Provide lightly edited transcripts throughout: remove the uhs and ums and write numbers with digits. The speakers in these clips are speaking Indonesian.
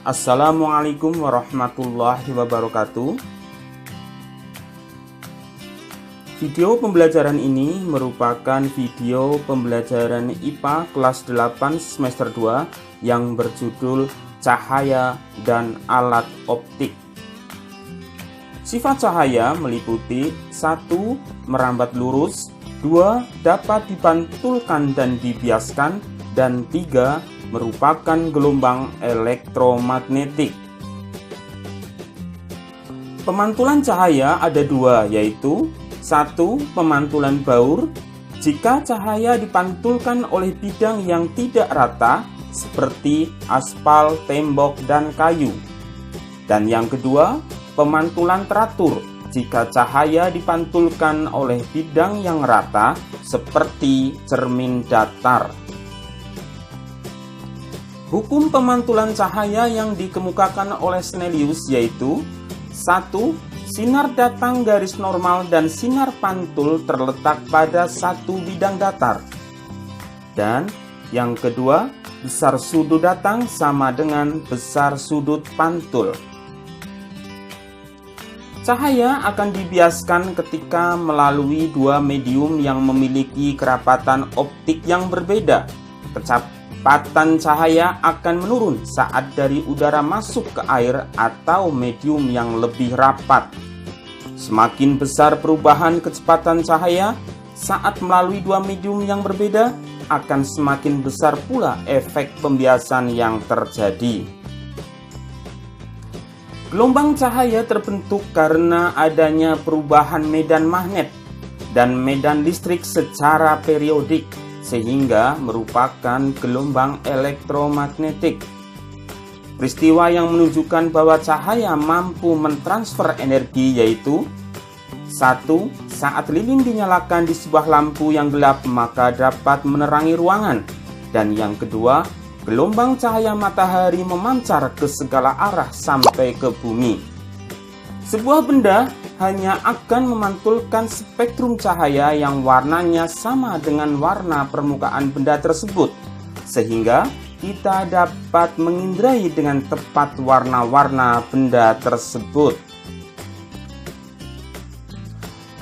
Assalamualaikum warahmatullahi wabarakatuh. Video pembelajaran ini merupakan video pembelajaran IPA kelas 8 semester 2 yang berjudul Cahaya dan Alat Optik. Sifat cahaya meliputi 1. Merambat lurus, 2. Dapat dipantulkan dan dibiaskan, dan 3. Merupakan gelombang elektromagnetik. Pemantulan cahaya ada 2, yaitu 1. Pemantulan baur, jika cahaya dipantulkan oleh bidang yang tidak rata seperti aspal, tembok, dan kayu. Dan yang kedua, pemantulan teratur, jika cahaya dipantulkan oleh bidang yang rata seperti cermin datar. Hukum pemantulan cahaya yang dikemukakan oleh Snellius yaitu 1. Sinar datang garis normal dan sinar pantul terletak pada satu bidang datar. Dan yang kedua, besar sudut datang sama dengan besar sudut pantul. Cahaya akan dibiaskan ketika melalui dua medium yang memiliki kerapatan optik yang berbeda. Kecepatan cahaya akan menurun saat dari udara masuk ke air atau medium yang lebih rapat. Semakin besar perubahan kecepatan cahaya saat melalui dua medium yang berbeda, akan semakin besar pula efek pembiasan yang terjadi. Gelombang cahaya terbentuk karena adanya perubahan medan magnet dan medan listrik secara periodik, sehingga merupakan gelombang elektromagnetik. Peristiwa yang menunjukkan bahwa cahaya mampu mentransfer energi yaitu 1. Saat lilin dinyalakan di sebuah lampu yang gelap maka dapat menerangi ruangan. Dan yang kedua, gelombang cahaya matahari memancar ke segala arah sampai ke bumi. Sebuah benda hanya akan memantulkan spektrum cahaya yang warnanya sama dengan warna permukaan benda tersebut, sehingga kita dapat mengindrai dengan tepat warna-warna benda tersebut.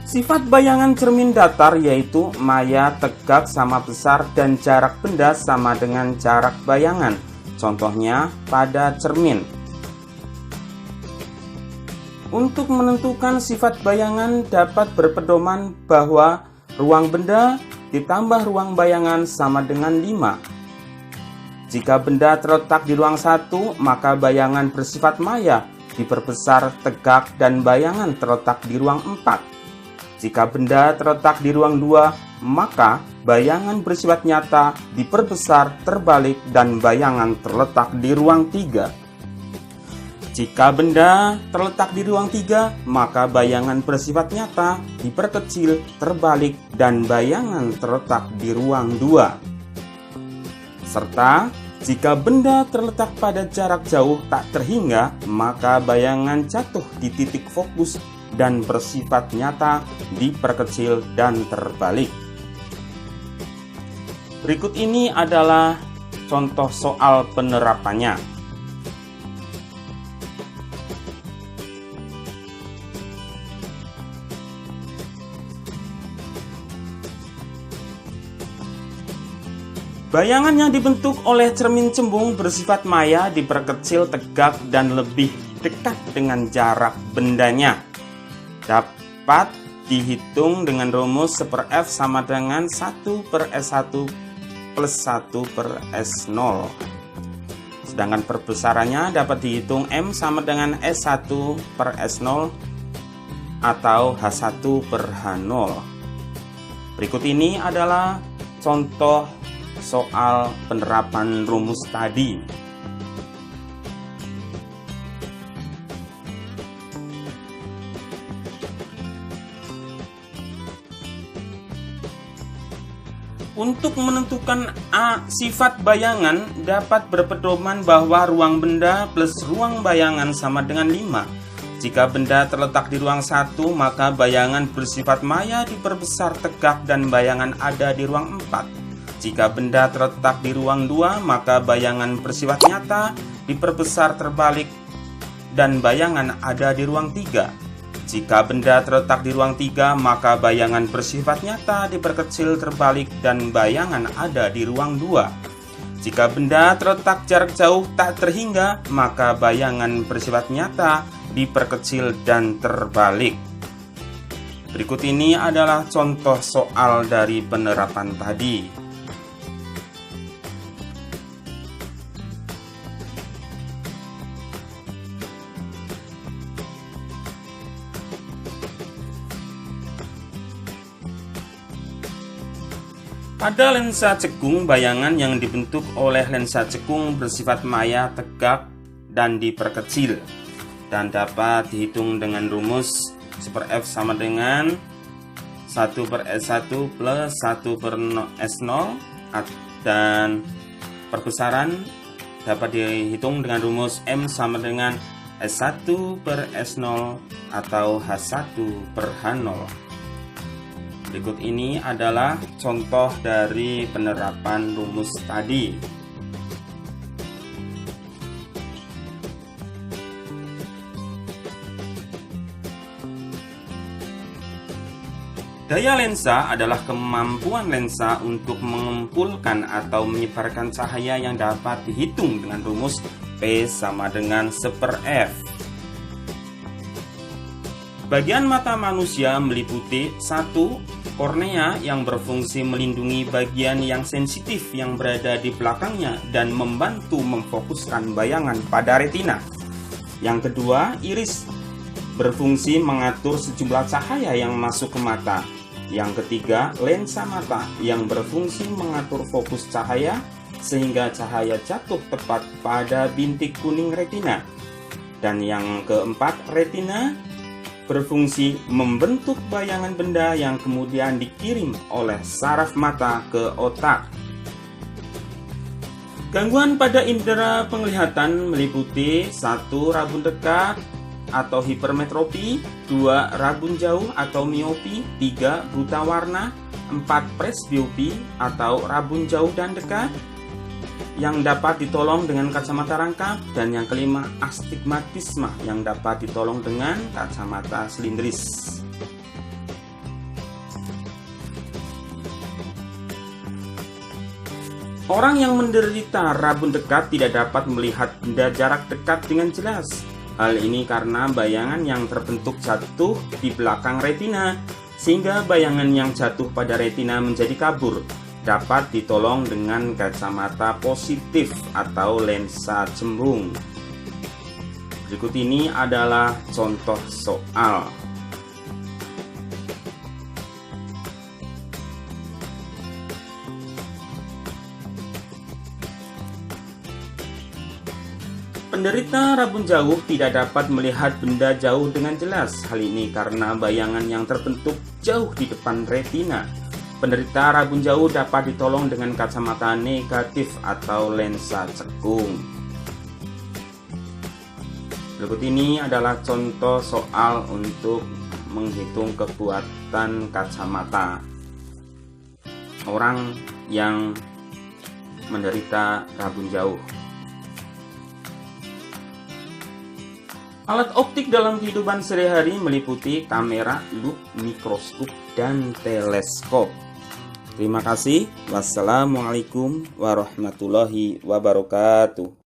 Sifat bayangan cermin datar yaitu maya tegak sama besar dan jarak benda sama dengan jarak bayangan. Contohnya pada cermin. Untuk menentukan sifat bayangan dapat berpedoman bahwa ruang benda ditambah ruang bayangan sama dengan 5. Jika benda terletak di ruang 1, maka bayangan bersifat maya diperbesar tegak dan bayangan terletak di ruang 4. Jika benda terletak di ruang 2, maka bayangan bersifat nyata diperbesar terbalik dan bayangan terletak di ruang 3. Jika benda terletak di ruang 3, maka bayangan bersifat nyata diperkecil, terbalik, dan bayangan terletak di ruang 2. Serta, jika benda terletak pada jarak jauh tak terhingga, maka bayangan jatuh di titik fokus dan bersifat nyata diperkecil dan terbalik. Berikut ini adalah contoh soal penerapannya. Bayangan yang dibentuk oleh cermin cembung bersifat maya diperkecil tegak dan lebih dekat dengan jarak bendanya. Dapat dihitung dengan rumus 1/F sama dengan 1/S1 plus 1/S0. Sedangkan perbesarannya dapat dihitung M sama dengan S1/S0 atau H1/H0. Berikut ini adalah contoh soal penerapan rumus tadi. Untuk menentukan sifat bayangan dapat berpedoman bahwa ruang benda plus ruang bayangan sama dengan 5. Jika benda terletak di ruang 1, maka bayangan bersifat maya diperbesar tegak dan bayangan ada di ruang 4. Jika benda terletak di ruang 2, maka bayangan bersifat nyata diperbesar terbalik dan bayangan ada di ruang 3. Jika benda terletak di ruang 3, maka bayangan bersifat nyata diperkecil terbalik dan bayangan ada di ruang 2. Jika benda terletak jarak jauh tak terhingga, maka bayangan bersifat nyata diperkecil dan terbalik. Berikut ini adalah contoh soal dari penerapan tadi. Pada lensa cekung, bayangan yang dibentuk oleh lensa cekung bersifat maya, tegak, dan diperkecil, dan dapat dihitung dengan rumus 1/F sama dengan 1/S1 plus 1/S0, dan perbesaran dapat dihitung dengan rumus M sama dengan S1/S0 atau H1/H0. Berikut ini adalah contoh dari penerapan rumus tadi. Daya lensa adalah kemampuan lensa untuk mengumpulkan atau menyebarkan cahaya yang dapat dihitung dengan rumus P sama dengan 1/F. Bagian mata manusia meliputi 1. Kornea yang berfungsi melindungi bagian yang sensitif yang berada di belakangnya dan membantu memfokuskan bayangan pada retina. Yang kedua, iris berfungsi mengatur sejumlah cahaya yang masuk ke mata. Yang ketiga, lensa mata yang berfungsi mengatur fokus cahaya sehingga cahaya jatuh tepat pada bintik kuning retina. Dan yang keempat, retina berfungsi membentuk bayangan benda yang kemudian dikirim oleh saraf mata ke otak. Gangguan pada indera penglihatan meliputi 1. Rabun dekat atau hipermetropi, 2. Rabun jauh atau miopi, 3. Buta warna, 4. Presbiopi atau rabun jauh dan dekat yang dapat ditolong dengan kacamata rangkap, dan yang kelima, astigmatisme yang dapat ditolong dengan kacamata silindris. Orang yang menderita rabun dekat tidak dapat melihat benda jarak dekat dengan jelas. Hal ini karena bayangan yang terbentuk jatuh di belakang retina, sehingga bayangan yang jatuh pada retina menjadi kabur. Dapat ditolong dengan kacamata positif atau lensa cembung. Berikut ini adalah contoh soal. Penderita rabun jauh tidak dapat melihat benda jauh dengan jelas. Hal ini karena bayangan yang terbentuk jauh di depan retina. Penderita rabun jauh dapat ditolong dengan kacamata negatif atau lensa cekung. Berikut ini adalah contoh soal untuk menghitung kekuatan kacamata orang yang menderita rabun jauh. Alat optik dalam kehidupan sehari-hari meliputi kamera, lup, mikroskop, dan teleskop. Terima kasih. Wassalamualaikum warahmatullahi wabarakatuh.